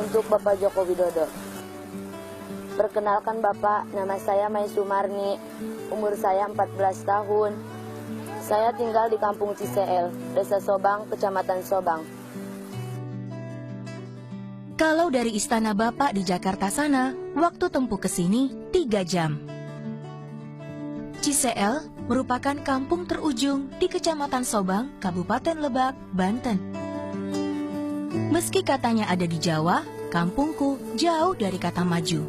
untuk Bapak Joko Widodo. Perkenalkan Bapak, nama saya Mai Sumarni, umur saya 14 tahun. Saya tinggal di Kampung Ciseel, Desa Sobang, Kecamatan Sobang. Kalau dari istana Bapak di Jakarta sana, waktu tempuh ke sini 3 jam. Ciseel merupakan kampung terujung di Kecamatan Sobang, Kabupaten Lebak, Banten. Meski katanya ada di Jawa, kampungku jauh dari kata maju.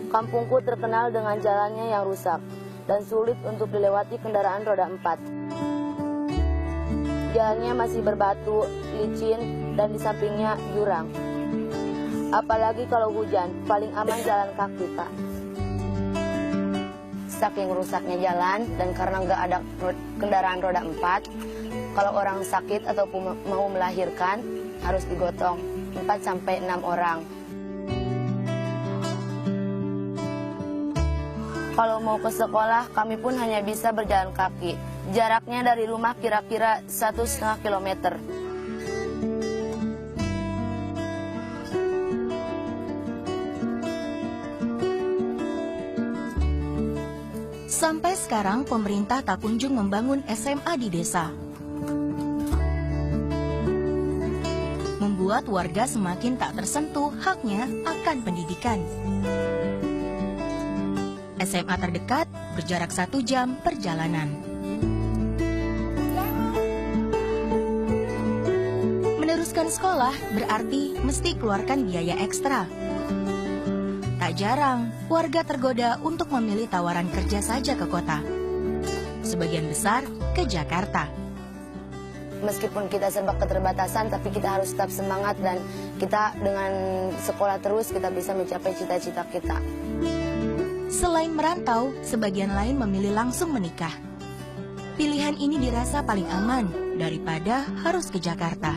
Kampungku terkenal dengan jalannya yang rusak dan sulit untuk dilewati kendaraan roda 4. Jalannya masih berbatu, licin, dan di sampingnya jurang. Apalagi kalau hujan, paling aman jalan kaki, Pak. Saking rusaknya jalan dan karena nggak ada kendaraan roda 4, kalau orang sakit atau mau melahirkan harus digotong 4-6 orang. Kalau mau ke sekolah, kami pun hanya bisa berjalan kaki. Jaraknya dari rumah kira-kira 1,5 kilometer. Sampai sekarang pemerintah tak kunjung membangun SMA di desa. Membuat warga semakin tak tersentuh haknya akan pendidikan. SMA terdekat berjarak 1 jam perjalanan. Meneruskan sekolah berarti mesti keluarkan biaya ekstra. Tak jarang, warga tergoda untuk memilih tawaran kerja saja ke kota. Sebagian besar ke Jakarta. Meskipun kita serba keterbatasan, tapi kita harus tetap semangat dan kita dengan sekolah terus kita bisa mencapai cita-cita kita. Selain merantau, sebagian lain memilih langsung menikah. Pilihan ini dirasa paling aman daripada harus ke Jakarta.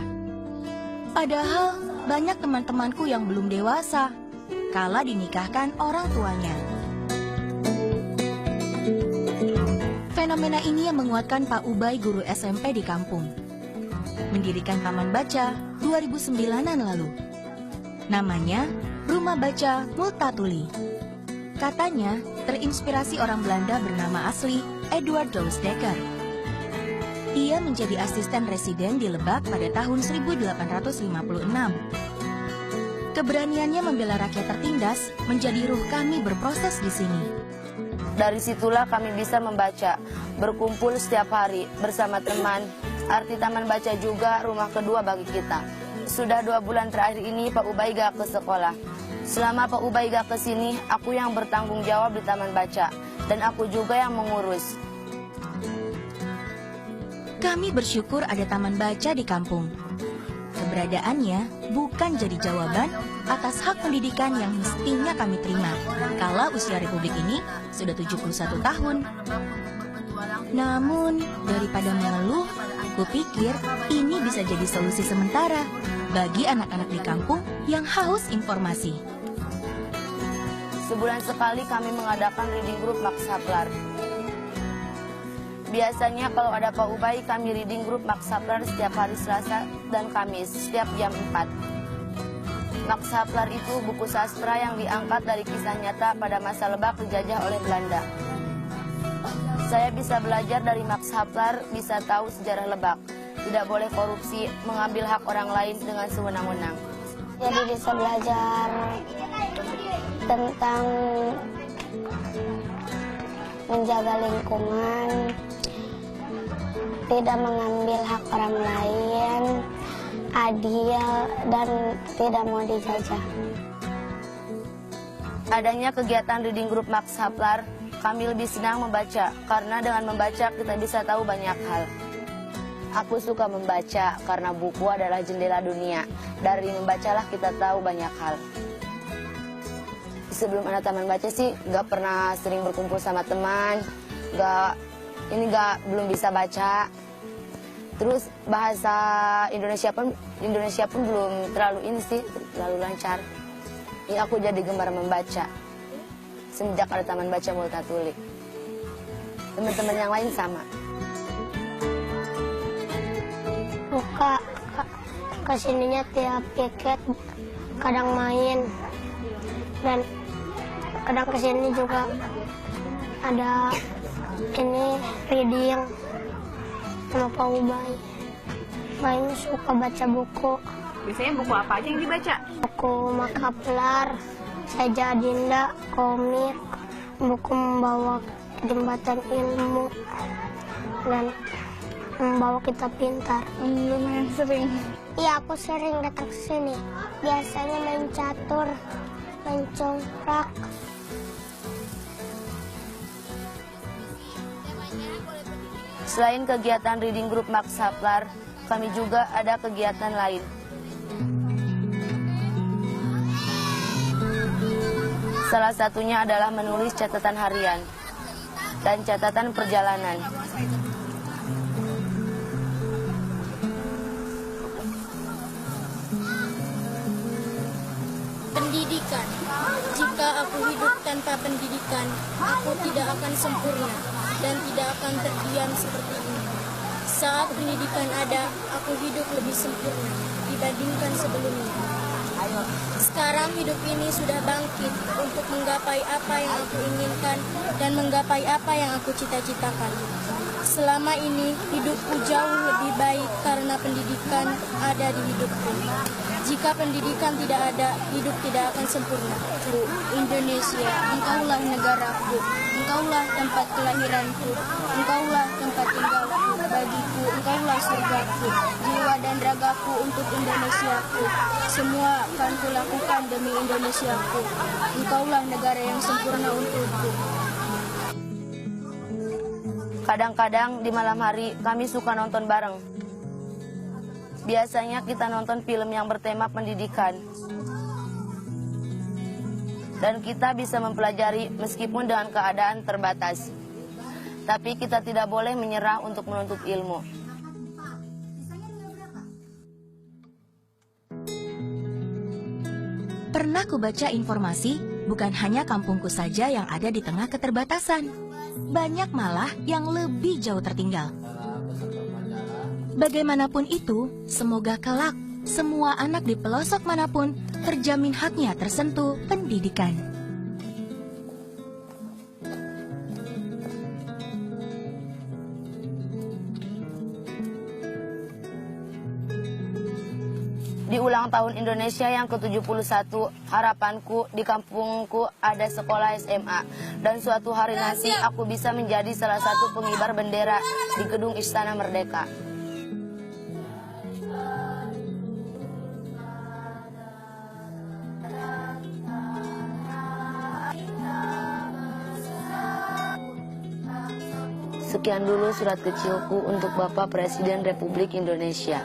Padahal banyak teman-temanku yang belum dewasa kala dinikahkan orang tuanya. Fenomena ini yang menguatkan Pak Ubay, guru SMP di kampung. Mendirikan Taman Baca 2009-an lalu. Namanya Rumah Baca Multatuli. Katanya terinspirasi orang Belanda bernama asli Edward Douwesdekker. Ia menjadi asisten residen di Lebak pada tahun 1856. Keberaniannya membela rakyat tertindas menjadi ruh kami berproses di sini. Dari situlah kami bisa membaca, berkumpul setiap hari bersama teman. Arti Taman Baca juga rumah kedua bagi kita. Sudah 2 bulan terakhir ini Pak Ubay gak ke sekolah. Selama Pak Ubay gak ke sini, aku yang bertanggung jawab di Taman Baca. Dan aku juga yang mengurus. Kami bersyukur ada Taman Baca di kampung. Keberadaannya bukan jadi jawaban atas hak pendidikan yang mestinya kami terima kala usia Republik ini sudah 71 tahun. Namun, daripada mengeluh, kupikir ini bisa jadi solusi sementara bagi anak-anak di kampung yang haus informasi. Sebulan sekali kami mengadakan reading group Max Havelaar. Biasanya kalau ada Pak Ubay, kami reading group Max Havelaar setiap hari Selasa dan Kamis, setiap jam 4. Max Havelaar itu buku sastra yang diangkat dari kisah nyata pada masa Lebak dijajah oleh Belanda. Saya bisa belajar dari Max Havelaar, bisa tahu sejarah Lebak. Tidak boleh korupsi, mengambil hak orang lain dengan sewenang-wenang. Jadi bisa belajar tentang menjaga lingkungan, tidak mengambil hak orang lain, adil, dan tidak mau dijajah. Adanya kegiatan reading group Max Havelaar, kami lebih senang membaca, karena dengan membaca kita bisa tahu banyak hal. Aku suka membaca karena buku adalah jendela dunia. Dari membacalah kita tahu banyak hal. Sebelum ada Taman Baca sih, nggak pernah sering berkumpul sama teman, belum bisa baca. Terus bahasa Indonesia pun belum terlalu lancar. Ini aku jadi gemar membaca semenjak ada Taman Baca Multatuli. Teman-teman yang lain sama. Suka kesininya tiap piket, kadang main, dan kadang kesini juga ada ini reading sama Pak Ubay. Main suka baca buku. Biasanya buku apa aja yang dibaca? Buku Makaplar, Saja Dinda, komik, buku membawa jembatan ilmu, dan membawa kitab pintar. Lumayan sering. Iya, aku sering datang ke sini. Biasanya main catur, main congkrak. Selain kegiatan reading group Maksaplar, kami juga ada kegiatan lain. Salah satunya adalah menulis catatan harian dan catatan perjalanan. Pendidikan. Jika aku hidup tanpa pendidikan, aku tidak akan sempurna dan tidak akan terdiam seperti ini. Saat pendidikan ada, aku hidup lebih sempurna dibandingkan sebelumnya. Sekarang hidup ini sudah bangkit untuk menggapai apa yang aku inginkan dan menggapai apa yang aku cita-citakan. Selama ini hidupku jauh lebih baik karena pendidikan ada di hidupku. Jika pendidikan tidak ada, hidup tidak akan sempurna. Indonesia, engkaulah negaraku, engkaulah tempat kelahiranku, engkaulah tempat tinggalku. Bagiku, engkaulah surgaku, jiwa dan ragaku untuk Indonesiaku. Semua akan kulakukan demi Indonesiaku. Engkaulah negara yang sempurna untukku. Kadang-kadang di malam hari kami suka nonton bareng. Biasanya kita nonton film yang bertema pendidikan. Dan kita bisa mempelajari meskipun dengan keadaan terbatas. Tapi kita tidak boleh menyerah untuk menuntut ilmu. Pernah kubaca informasi, bukan hanya kampungku saja yang ada di tengah keterbatasan. Banyak malah yang lebih jauh tertinggal. Bagaimanapun itu, semoga kelak semua anak di pelosok manapun terjamin haknya tersentuh pendidikan. Di ulang tahun Indonesia yang ke-71, harapanku di kampungku ada sekolah SMA. Dan suatu hari nanti aku bisa menjadi salah satu pengibar bendera di gedung Istana Merdeka. Sekian dulu surat kecilku untuk Bapak Presiden Republik Indonesia.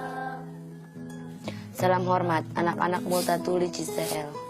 Salam hormat, anak-anak Multatuli Ciseel.